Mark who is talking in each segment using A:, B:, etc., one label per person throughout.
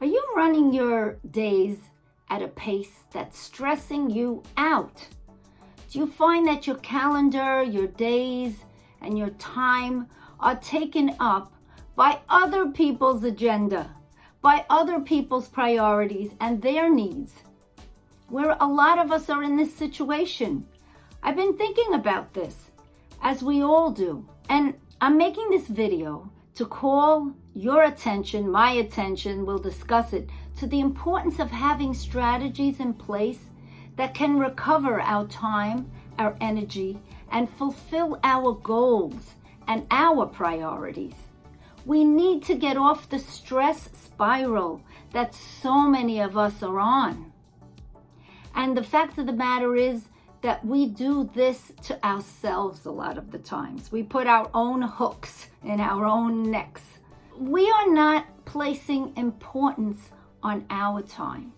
A: Are you running your days at a pace that's stressing you out? Do you find that your calendar, your days, and your time are taken up by other people's agenda, by other people's priorities and their needs? Where a lot of us are in this situation. I've been thinking about this, as we all do, and I'm making this video to call your attention, my attention, we'll discuss it, to the importance of having strategies in place that can recover our time, our energy, and fulfill our goals and our priorities. We need to get off the stress spiral that so many of us are on. And the fact of the matter is that we do this to ourselves a lot of the times. We put our own hooks in our own necks. We are not placing importance on our time,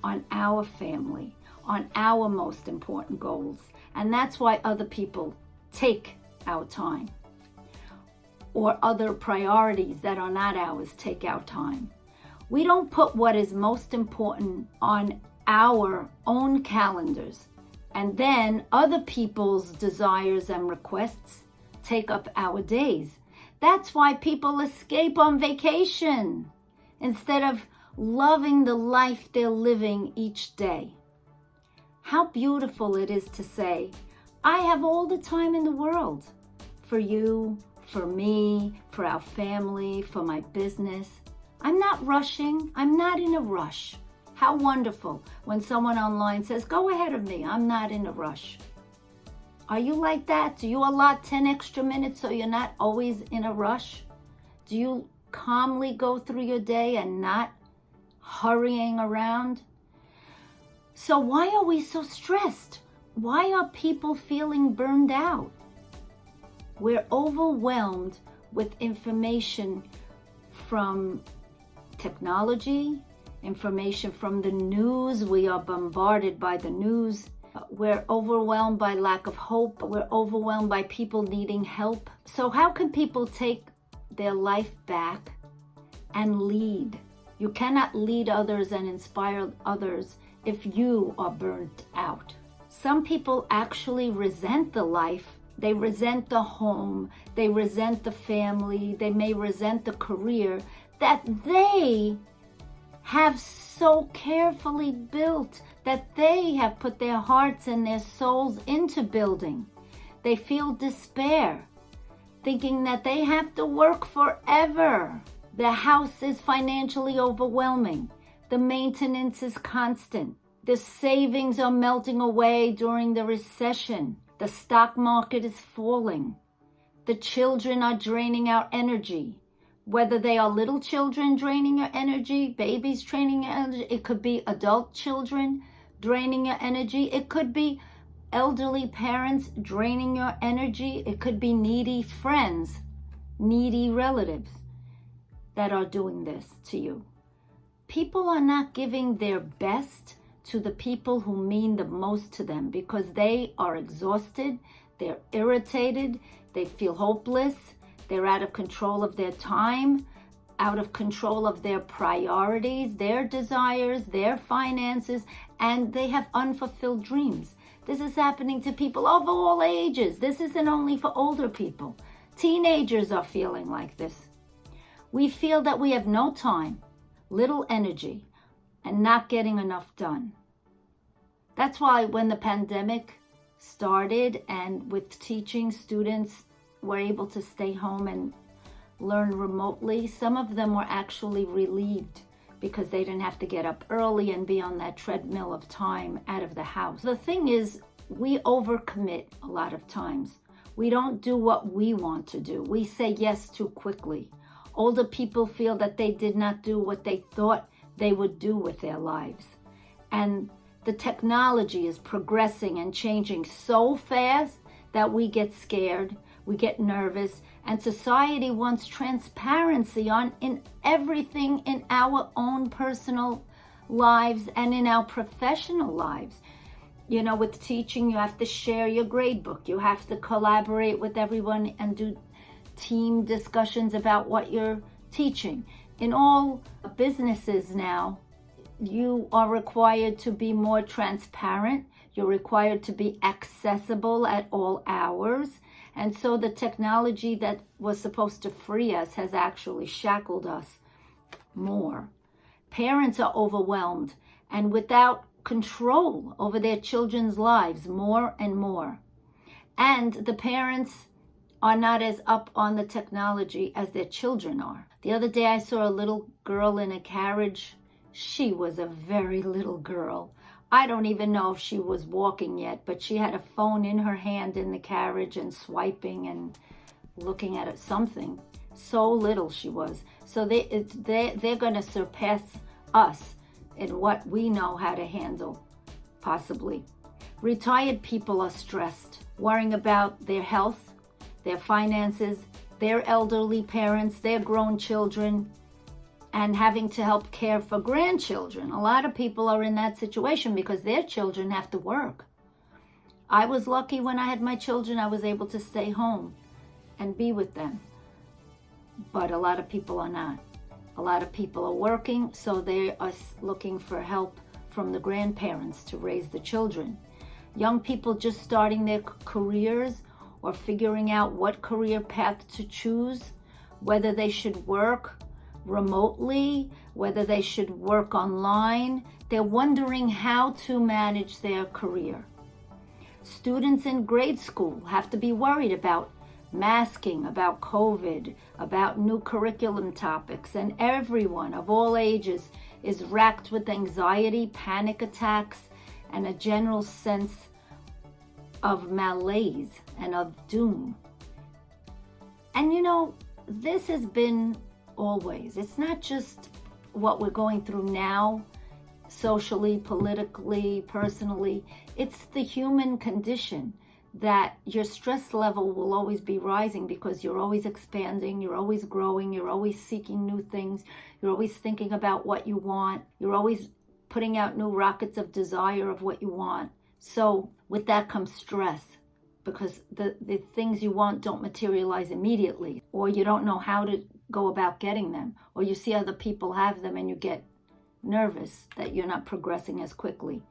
A: on our family, on our most important goals. And that's why other people take our time, or other priorities that are not ours take our time. We don't put what is most important on our own calendars, and then other people's desires and requests take up our days. That's why people escape on vacation instead of loving the life they're living each day. How beautiful it is to say, I have all the time in the world for you, for me, for our family, for my business. I'm not rushing. I'm not in a rush. How wonderful when someone online says, go ahead of me, I'm not in a rush. Are you like that? Do you allot 10 extra minutes so you're not always in a rush? Do you calmly go through your day and not hurrying around? So why are we so stressed? Why are people feeling burned out? We're overwhelmed with information from technology, information from the news. We are bombarded by the news. We're overwhelmed by lack of hope. We're overwhelmed by people needing help. So how can people take their life back and lead? You cannot lead others and inspire others if you are burnt out. Some people actually resent the life. They resent the home. They resent the family. They may resent the career that they have so carefully built, that they have put their hearts and their souls into building. They feel despair, thinking that they have to work forever. The house is financially overwhelming. The maintenance is constant. The savings are melting away during the recession. The stock market is falling. The children are draining our energy. Whether they are little children draining your energy, babies draining your energy, it could be adult children draining your energy, it could be elderly parents draining your energy, it could be needy friends, needy relatives that are doing this to you. People are not giving their best to the people who mean the most to them because they are exhausted, they're irritated, they feel hopeless. They're out of control of their time, out of control of their priorities, their desires, their finances, and they have unfulfilled dreams. This is happening to people of all ages. This isn't only for older people. Teenagers are feeling like this. We feel that we have no time, little energy, and not getting enough done. That's why when the pandemic started and with teaching, students were able to stay home and learn remotely. Some of them were actually relieved because they didn't have to get up early and be on that treadmill of time out of the house. The thing is, we overcommit a lot of times. We don't do what we want to do. We say yes too quickly. Older people feel that they did not do what they thought they would do with their lives. And the technology is progressing and changing so fast that we get scared. We get nervous, and society wants transparency in everything in our own personal lives and in our professional lives. You know, with teaching, you have to share your grade book. You have to collaborate with everyone and do team discussions about what you're teaching. In all businesses now, you are required to be more transparent. You're required to be accessible at all hours. And so the technology that was supposed to free us has actually shackled us more. Parents are overwhelmed and without control over their children's lives more and more. And the parents are not as up on the technology as their children are. The other day I saw a little girl in a carriage. She was a very little girl. I don't even know if she was walking yet, but she had a phone in her hand in the carriage and swiping and looking at it, something. So little she was. So they're going to surpass us in what we know how to handle, possibly. Retired people are stressed, worrying about their health, their finances, their elderly parents, their grown children, and having to help care for grandchildren. A lot of people are in that situation because their children have to work. I was lucky when I had my children, I was able to stay home and be with them. But a lot of people are not. A lot of people are working, so they are looking for help from the grandparents to raise the children. Young people just starting their careers or figuring out what career path to choose, whether they should work remotely, whether they should work online. They're wondering how to manage their career. Students in grade school have to be worried about masking, about COVID, about new curriculum topics, and everyone of all ages is racked with anxiety, panic attacks, and a general sense of malaise and of doom. And you know, this has been always. It's not just what we're going through now, socially, politically, personally. It's the human condition that your stress level will always be rising because you're always expanding, you're always growing, you're always seeking new things, you're always thinking about what you want, you're always putting out new rockets of desire of what you want. So with that comes stress, because the things you want don't materialize immediately, or you don't know how to go about getting them, or you see other people have them and you get nervous that you're not progressing as quickly.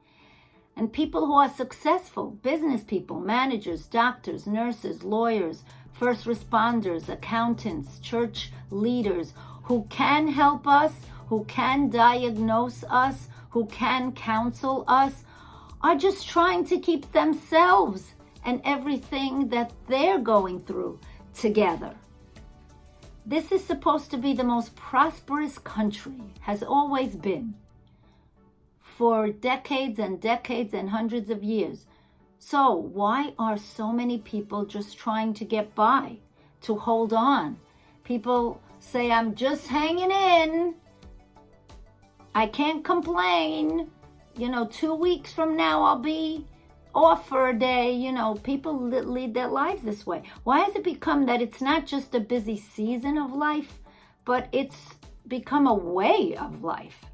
A: And people who are successful, business people, managers, doctors, nurses, lawyers, first responders, accountants, church leaders, who can help us, who can diagnose us, who can counsel us, are just trying to keep themselves and everything that they're going through together. This is supposed to be the most prosperous country, has always been, for decades and decades and hundreds of years. So why are so many people just trying to get by, to hold on? People say, I'm just hanging in. I can't complain. 2 weeks from now I'll be off for a day. People lead their lives this way. Why has it become that it's not just a busy season of life, but it's become a way of life?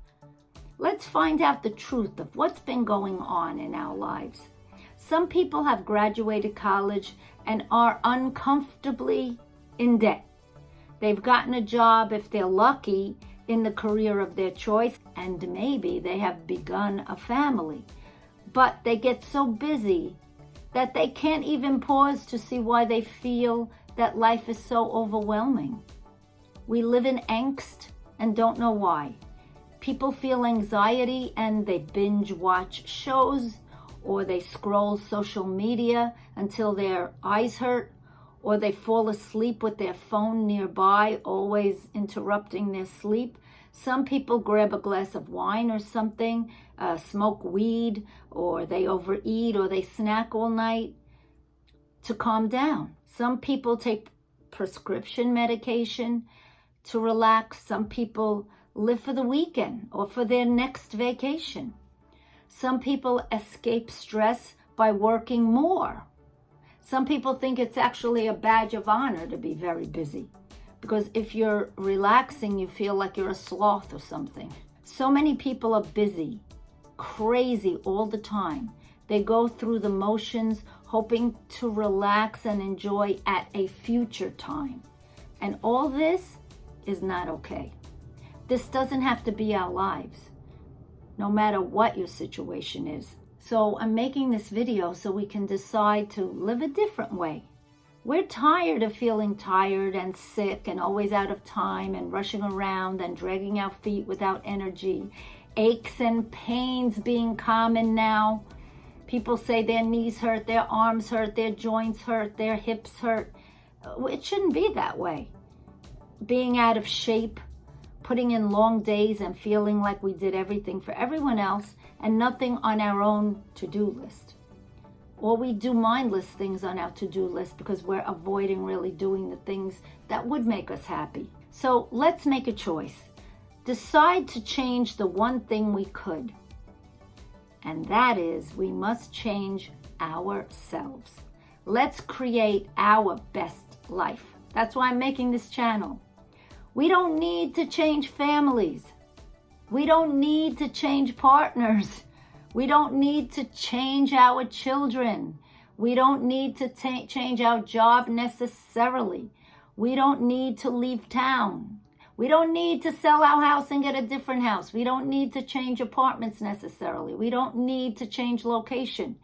A: Let's find out the truth of what's been going on in our lives. Some people have graduated college and are uncomfortably in debt. They've gotten a job, if they're lucky, in the career of their choice, and maybe they have begun a family. But they get so busy that they can't even pause to see why they feel that life is so overwhelming. We live in angst and don't know why. People feel anxiety and they binge watch shows, or they scroll social media until their eyes hurt, or they fall asleep with their phone nearby, always interrupting their sleep. Some people grab a glass of wine or something, smoke weed, or they overeat, or they snack all night to calm down. Some people take prescription medication to relax. Some people live for the weekend or for their next vacation. Some people escape stress by working more. Some people think it's actually a badge of honor to be very busy, because if you're relaxing, you feel like you're a sloth or something. So many people are busy, crazy all the time. They go through the motions, hoping to relax and enjoy at a future time. And all this is not okay. This doesn't have to be our lives, no matter what your situation is. So I'm making this video so we can decide to live a different way. We're tired of feeling tired and sick and always out of time and rushing around and dragging our feet without energy. Aches and pains being common now. People say their knees hurt, their arms hurt, their joints hurt, their hips hurt. It shouldn't be that way. Being out of shape, putting in long days and feeling like we did everything for everyone else and nothing on our own to-do list. Or we do mindless things on our to-do list because we're avoiding really doing the things that would make us happy. So let's make a choice. Decide to change the one thing we could. And that is, we must change ourselves. Let's create our best life. That's why I'm making this channel. We don't need to change families. We don't need to change partners. We don't need to change our children. We don't need to change our job necessarily. We don't need to leave town. We don't need to sell our house and get a different house. We don't need to change apartments necessarily. We don't need to change location.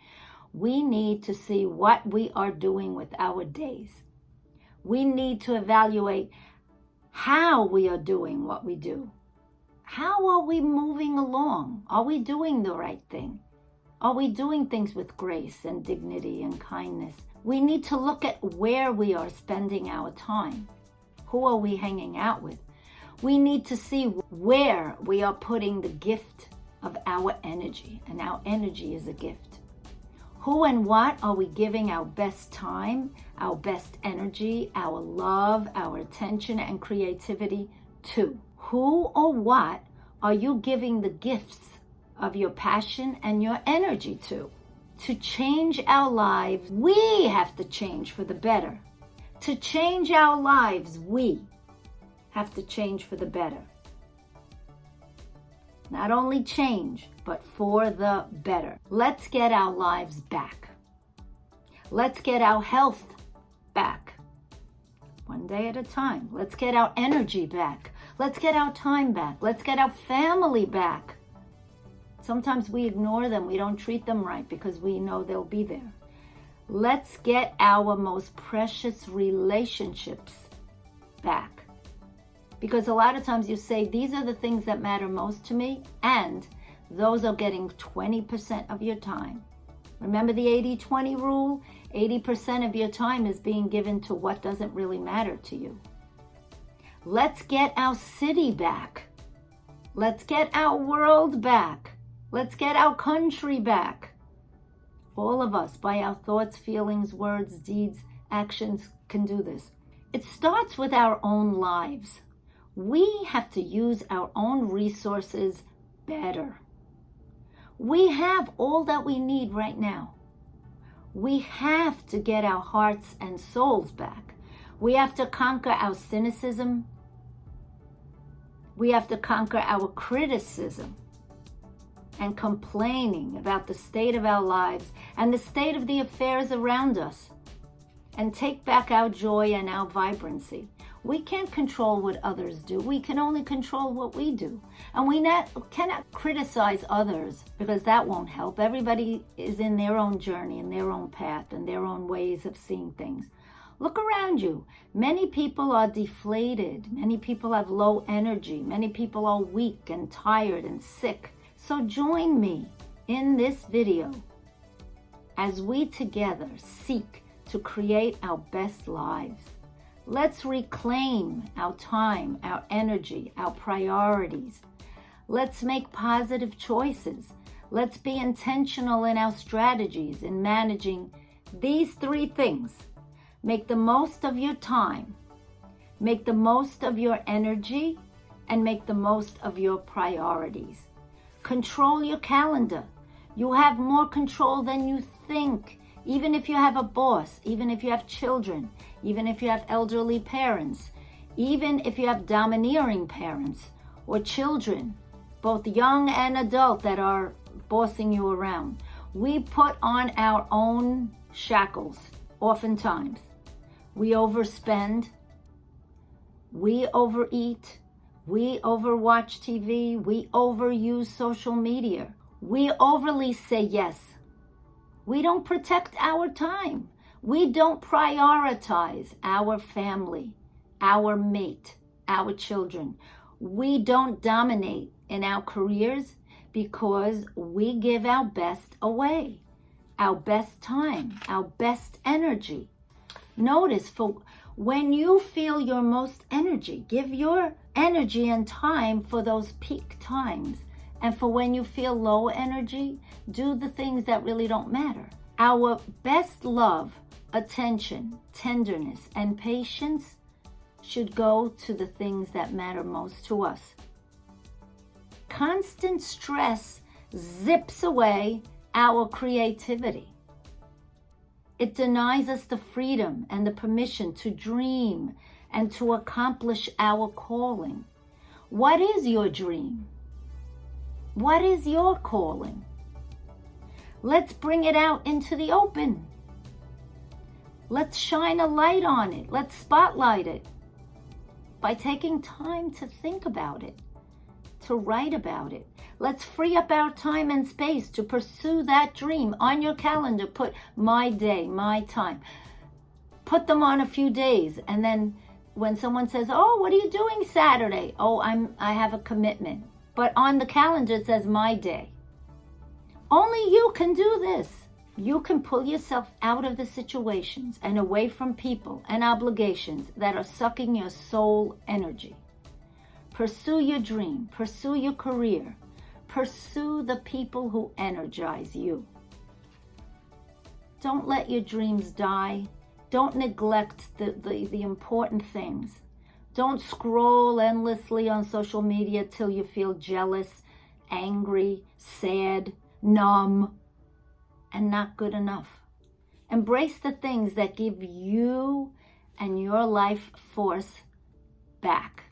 A: We need to see what we are doing with our days. We need to evaluate how we are doing what we do. How are we moving along? Are we doing the right thing? Are we doing things with grace and dignity and kindness? We need to look at where we are spending our time. Who are we hanging out with? We need to see where we are putting the gift of our energy, and our energy is a gift. Who and what are we giving our best time, our best energy, our love, our attention, and creativity to? Who or what are you giving the gifts of your passion and your energy to? To change our lives, we have to change for the better. To change our lives, we have to change for the better. Not only change, but for the better. Let's get our lives back. Let's get our health back. One day at a time. Let's get our energy back. Let's get our time back. Let's get our family back. Sometimes we ignore them. We don't treat them right because we know they'll be there. Let's get our most precious relationships back. Because a lot of times you say, these are the things that matter most to me, and those are getting 20% of your time. Remember the 80-20 rule? 80% of your time is being given to what doesn't really matter to you. Let's get our city back. Let's get our world back. Let's get our country back. All of us, by our thoughts, feelings, words, deeds, actions, can do this. It starts with our own lives. We have to use our own resources better. We have all that we need right now. We have to get our hearts and souls back. We have to conquer our cynicism. We have to conquer our criticism and complaining about the state of our lives and the state of the affairs around us, and take back our joy and our vibrancy. We can't control what others do. We can only control what we do. And we cannot criticize others because that won't help. Everybody is in their own journey and their own path and their own ways of seeing things. Look around you. Many people are deflated. Many people have low energy. Many people are weak and tired and sick. So join me in this video as we together seek to create our best lives. Let's reclaim our time, our energy, our priorities. Let's make positive choices. Let's be intentional in our strategies in managing these three things. Make the most of your time, make the most of your energy, and make the most of your priorities. Control your calendar. You have more control than you think. Even if you have a boss, even if you have children, even if you have elderly parents, even if you have domineering parents or children, both young and adult, that are bossing you around. We put on our own shackles oftentimes. We overspend, we overeat, We overwatch TV. We overuse social media. We overly say yes. We don't protect our time. We don't prioritize our family, our mate, our children. We don't dominate in our careers because we give our best away, our best time, our best energy. Notice, for when you feel your most energy, give your energy and time for those peak times. And for when you feel low energy, do the things that really don't matter. Our best love, attention, tenderness, and patience should go to the things that matter most to us. Constant stress zips away our creativity. It denies us the freedom and the permission to dream and to accomplish our calling. What is your dream? What is your calling? Let's bring it out into the open. Let's shine a light on it. Let's spotlight it by taking time to think about it, to write about it. Let's free up our time and space to pursue that dream. On your calendar, put my day, my time. Put them on a few days, and then when someone says, "Oh, what are you doing Saturday?" "Oh, I have a commitment." But on the calendar it says my day. Only you can do this. You can pull yourself out of the situations and away from people and obligations that are sucking your soul energy. Pursue your dream. Pursue your career. Pursue the people who energize you. Don't let your dreams die. Don't neglect the important things. Don't scroll endlessly on social media till you feel jealous, angry, sad, numb, and not good enough. Embrace the things that give you and your life force back.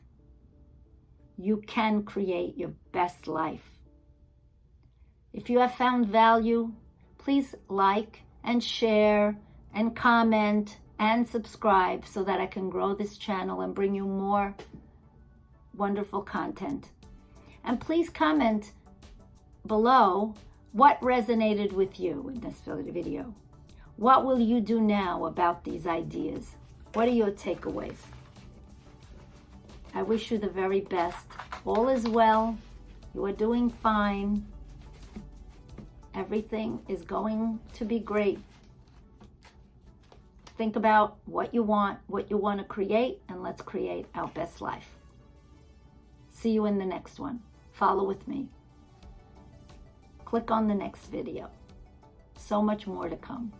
A: You can create your best life. If you have found value, please like and share and comment and subscribe so that I can grow this channel and bring you more wonderful content. And please comment below what resonated with you in this video. What will you do now about these ideas? What are your takeaways? I wish you the very best. All is well. You are doing fine. Everything is going to be great. Think about what you want to create, and let's create our best life. See you in the next one. Follow with me. Click on the next video. So much more to come.